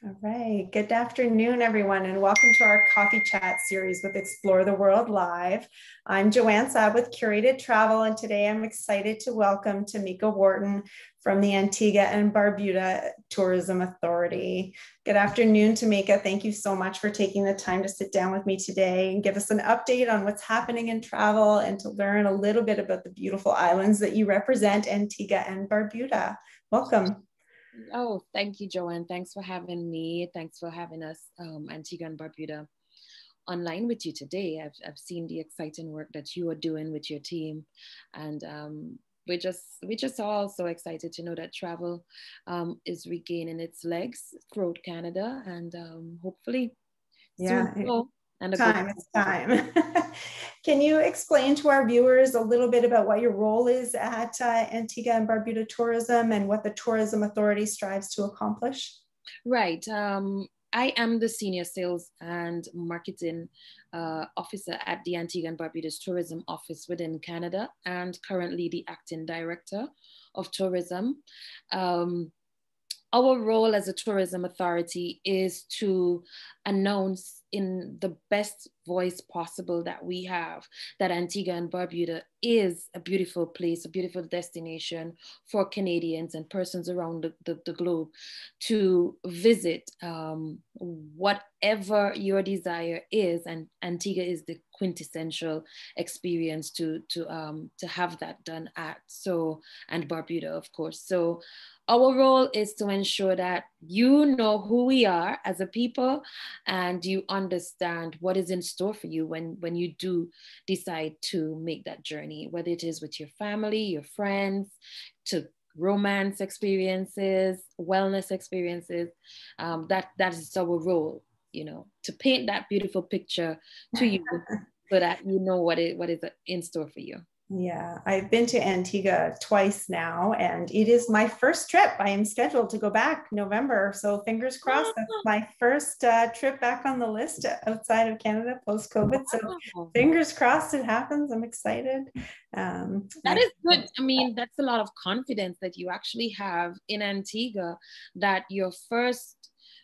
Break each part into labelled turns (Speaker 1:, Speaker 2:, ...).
Speaker 1: All right. Good afternoon, everyone, and welcome to our coffee chat series with Explore the World Live. I'm Joanne Saab with Curated Travel, and today I'm excited to welcome Tameka Wharton from the Antigua and Barbuda Tourism Authority. Good afternoon, Tameka. Thank you so much for taking the time to sit down with me today and give us an update on what's happening in travel and to learn a little bit about the beautiful islands that you represent, Antigua and Barbuda. Welcome.
Speaker 2: Oh, thank you, Joanne. Thanks for having me. Thanks for having us, Antigua and Barbuda, online with you today. I've seen the exciting work that you are doing with your team, and we're just all so excited to know that travel is regaining its legs throughout Canada, and hopefully soon
Speaker 1: Yeah.
Speaker 2: go. And a good
Speaker 1: It's time. Can you explain to our viewers a little bit about what your role is at Antigua and Barbuda Tourism and what the Tourism Authority strives to accomplish?
Speaker 2: Right. I am the senior sales and marketing officer at the Antigua and Barbuda's Tourism Office within Canada, and currently the acting director of tourism. Our role as a tourism authority is to announce in the best voice possible that we have that Antigua and Barbuda is a beautiful place, a beautiful destination for Canadians and persons around the globe to visit, whatever your desire is. And Antigua is the quintessential experience to have that done at. So, and Barbuda, of course. So our role is to ensure that you know who we are as a people and you understand what is in store for you when you do decide to make that journey, whether it is with your family, your friends, to romance experiences, wellness experiences. That is our role, to paint that beautiful picture to you so that you know what is in store for you.
Speaker 1: Yeah, I've been to Antigua twice now, and it is my first trip. I am scheduled to go back November. So fingers crossed, that's my first trip back on the list outside of Canada post-COVID. So fingers crossed it happens. I'm excited.
Speaker 2: That is good. I mean, that's a lot of confidence that you actually have in Antigua, that your first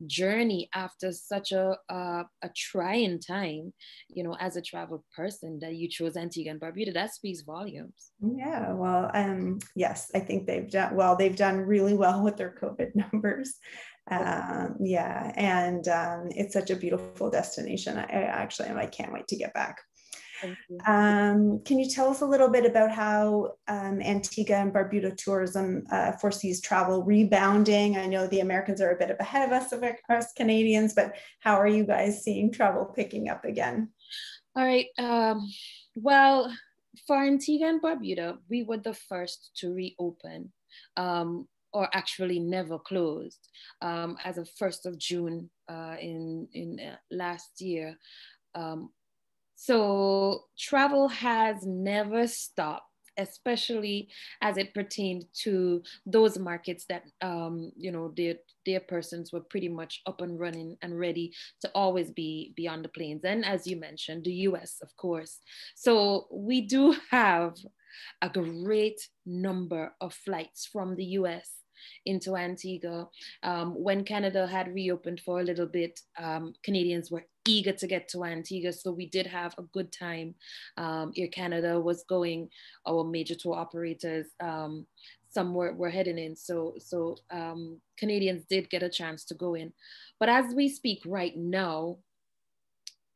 Speaker 2: journey after such a trying time, as a travel person, that you chose Antigua and Barbuda. That speaks volumes.
Speaker 1: Yeah, well, yes, I think they've done really well with their COVID numbers. Yeah, and it's such a beautiful destination. I can't wait to get back.
Speaker 2: Thank you.
Speaker 1: Can you tell us a little bit about how Antigua and Barbuda tourism foresees travel rebounding? I know the Americans are a bit ahead of us Canadians, but how are you guys seeing travel picking up again?
Speaker 2: All right. Well, for Antigua and Barbuda, we were the first to reopen, or actually never closed, as of 1st of June in last year. So travel has never stopped, especially as it pertained to those markets that, their persons were pretty much up and running and ready to always be beyond the planes. And as you mentioned, the US, of course. So we do have a great number of flights from the US into Antigua. When Canada had reopened for a little bit, Canadians were eager to get to Antigua, so we did have a good time. Air Canada was going, our major tour operators, some were heading in, so Canadians did get a chance to go in. But as we speak right now,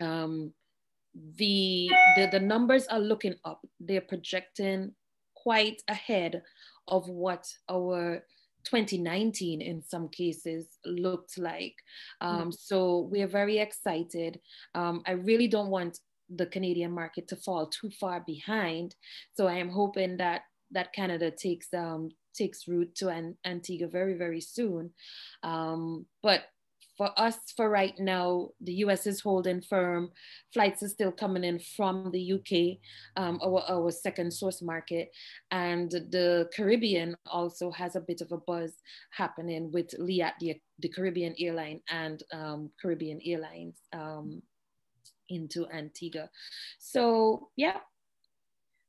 Speaker 2: the numbers are looking up. They're projecting quite ahead of what our 2019 in some cases looked like. So we're very excited. I really don't want the Canadian market to fall too far behind. So I am hoping that Canada takes root to Antigua very, very soon. But for us, for right now, the US is holding firm. Flights are still coming in from the UK, our second source market. And the Caribbean also has a bit of a buzz happening with Liat, the Caribbean airline, and Caribbean Airlines into Antigua. So, yeah,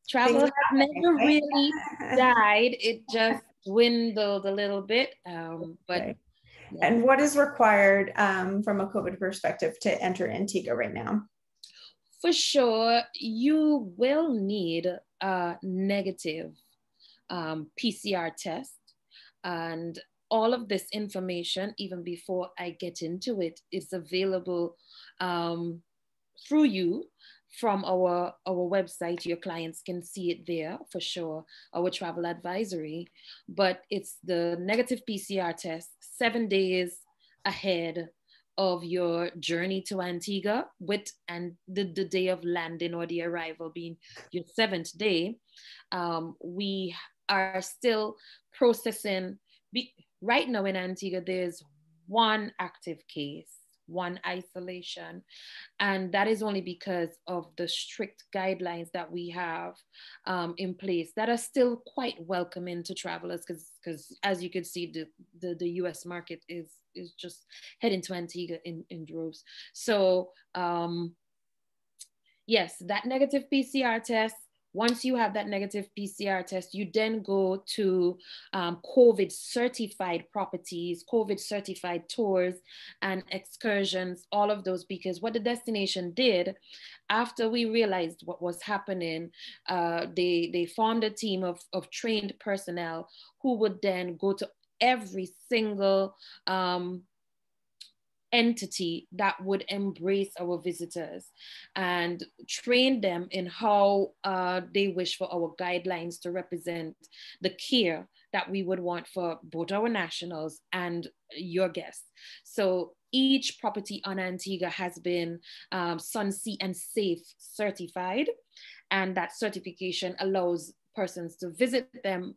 Speaker 2: travel has never really died. It just dwindled a little bit. But
Speaker 1: And what is required from a COVID perspective to enter Antigua right now?
Speaker 2: For sure, you will need a negative PCR test. And all of this information, even before I get into it, is available through you from our website. Your clients can see it there for sure, our travel advisory. But it's the negative PCR test 7 days ahead of your journey to Antigua, with and the day of landing or the arrival being your 7th day. We are still processing. Right now in Antigua, there's one active case, one isolation, and that is only because of the strict guidelines that we have in place that are still quite welcoming to travelers, because as you can see, the US market is just heading to Antigua in droves. So yes, that negative PCR test. Once you have that negative PCR test, you then go to COVID certified properties, COVID certified tours and excursions, all of those, because what the destination did after we realized what was happening, they formed a team of trained personnel who would then go to every single entity that would embrace our visitors and train them in how they wish for our guidelines to represent the care that we would want for both our nationals and your guests. So each property on Antigua has been Sun, Sea, and Safe certified, and that certification allows persons to visit them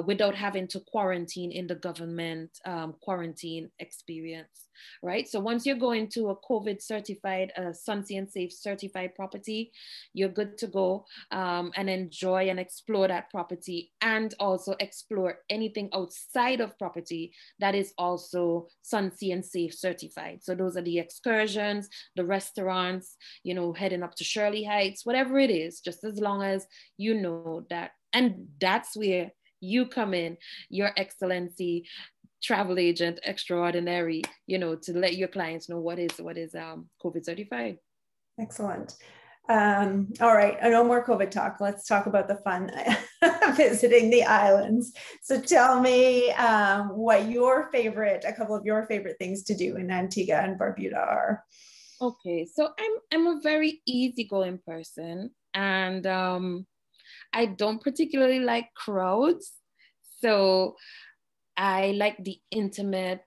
Speaker 2: without having to quarantine in the government quarantine experience, right? So once you're going to a COVID certified, Sun, Sea, and Safe certified property, you're good to go and enjoy and explore that property, and also explore anything outside of property that is also Sun, Sea, and Safe certified. So those are the excursions, the restaurants, you know, heading up to Shirley Heights, whatever it is, just as long as you know that. And that's where you come in, Your Excellency, travel agent extraordinary, you know, to let your clients know what is COVID certified.
Speaker 1: Excellent. All right, no more COVID talk. Let's talk about the fun visiting the islands. So tell me what a couple of your favorite things to do in Antigua and Barbuda are.
Speaker 2: Okay, so I'm a very easygoing person, and I don't particularly like crowds. So I like the intimate,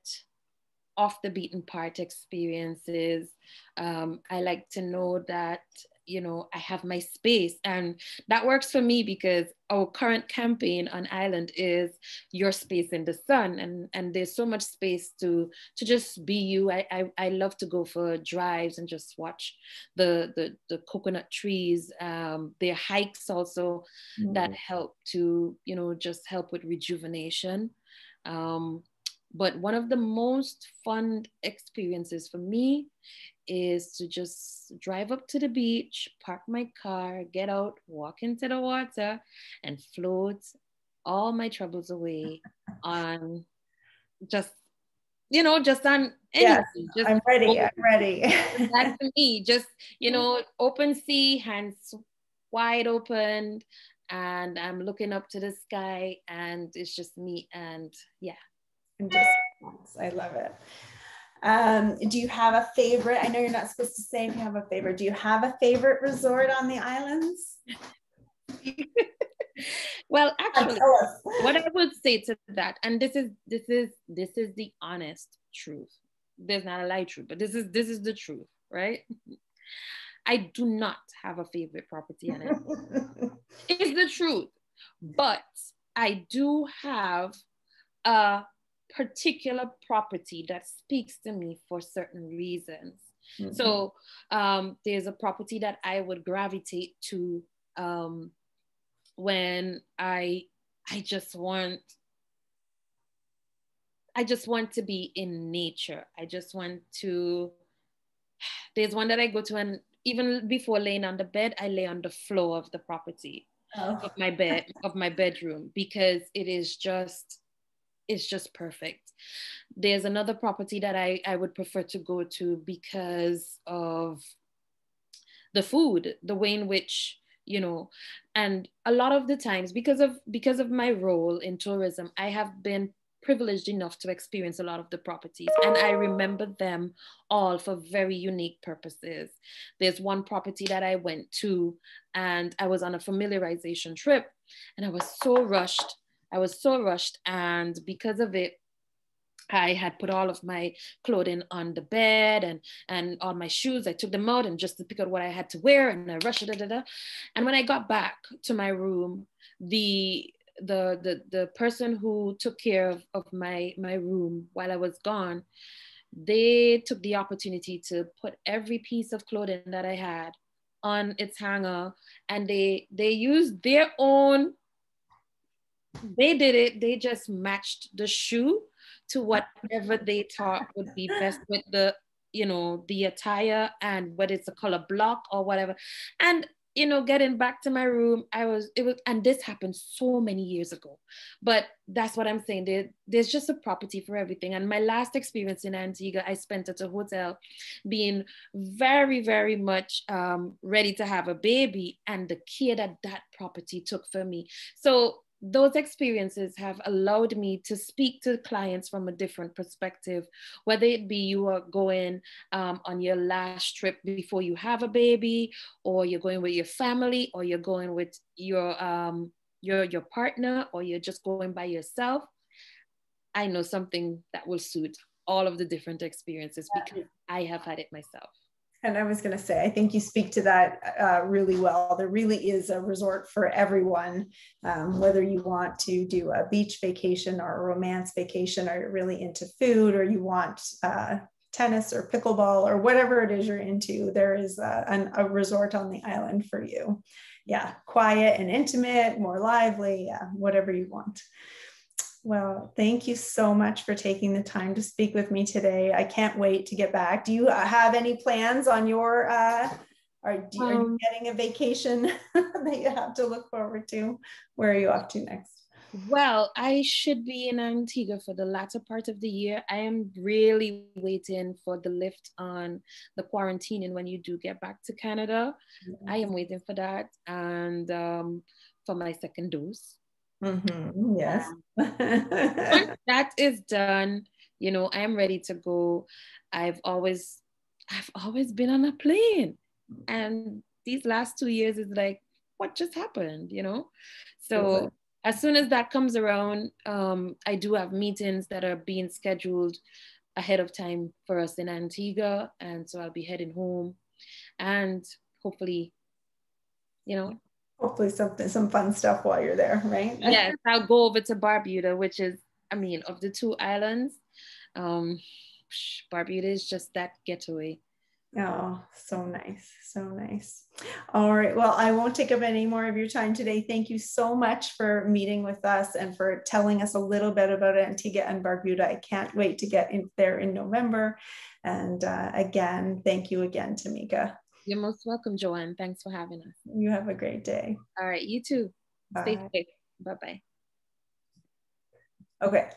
Speaker 2: off the beaten path experiences. I like to know that, you know, I have my space, and that works for me because our current campaign on island is Your Space in the Sun, and there's so much space to just be you. I love to go for drives and just watch the coconut trees. There are hikes also that help to, you know, just help with rejuvenation. But one of the most fun experiences for me is to just drive up to the beach, park my car, get out, walk into the water, and float all my troubles away on just, you know, just on anything.
Speaker 1: Yes,
Speaker 2: Just
Speaker 1: I'm ready. I'm ready.
Speaker 2: That's me. Just, you know, open sea, hands wide open, and I'm looking up to the sky, and it's just me. And yeah.
Speaker 1: I love it. Do you have a favorite? I know you're not supposed to say if you have a favorite. Do you have a favorite resort on the islands?
Speaker 2: Well, actually, what I would say to that, and this is the honest truth. There's not a lie truth, but this is the truth, right? I do not have a favorite property on it. It's the truth, but I do have a particular property that speaks to me for certain reasons. Mm-hmm. So there's a property that I would gravitate to when I just want to be in nature. I just want to, there's one that I go to, and even before laying on the bed, I lay on the floor of the property of my bedroom, because it is just, it's just perfect. There's another property that I would prefer to go to because of the food, the way in which, you know, and a lot of the times because of my role in tourism, I have been privileged enough to experience a lot of the properties, and I remember them all for very unique purposes. There's one property that I went to, and I was on a familiarization trip, and I was so rushed, and because of it, I had put all of my clothing on the bed, and all my shoes. I took them out and just to pick out what I had to wear, and I rushed. Da, da, da. And when I got back to my room, the person who took care of my room while I was gone, they took the opportunity to put every piece of clothing that I had on its hanger, and they used their own. They did it. They just matched the shoe to whatever they thought would be best with the attire, and whether it's a color block or whatever. And getting back to my room, and this happened so many years ago, but that's what I'm saying. There's just a property for everything. And my last experience in Antigua, I spent at a hotel, being very, very much ready to have a baby, and the care that property took for me. So those experiences have allowed me to speak to clients from a different perspective, whether it be you are going on your last trip before you have a baby, or you're going with your family, or you're going with your partner, or you're just going by yourself. I know something that will suit all of the different experiences because I have had it myself.
Speaker 1: And I was going to say, I think you speak to that really well. There really is a resort for everyone, whether you want to do a beach vacation or a romance vacation, or you're really into food, or you want tennis or pickleball or whatever it is you're into. There is a resort on the island for you. Yeah, quiet and intimate, more lively, yeah, whatever you want. Well, thank you so much for taking the time to speak with me today. I can't wait to get back. Do you have any plans on your, are you getting a vacation that you have to look forward to? Where are you off to next?
Speaker 2: Well, I should be in Antigua for the latter part of the year. I am really waiting for the lift on the quarantining when you do get back to Canada. Yes. I am waiting for that, and for my second dose.
Speaker 1: Mm-hmm. Yes.
Speaker 2: Once that is done, I am ready to go. I've always been on a plane, and these last 2 years is like, what just happened, So as soon as that comes around, I do have meetings that are being scheduled ahead of time for us in Antigua, and so I'll be heading home, and hopefully,
Speaker 1: hopefully some fun stuff while you're there, right?
Speaker 2: Yes, I'll go over to Barbuda, which is, of the two islands, Barbuda is just that getaway.
Speaker 1: Oh, so nice. So nice. All right. Well, I won't take up any more of your time today. Thank you so much for meeting with us and for telling us a little bit about Antigua and Barbuda. I can't wait to get in there in November. And again, thank you again, Tameka.
Speaker 2: You're most welcome, Joanne. Thanks for having us.
Speaker 1: You have a great day.
Speaker 2: All right. You too.
Speaker 1: Bye.
Speaker 2: Stay safe. Bye-bye.
Speaker 1: Okay.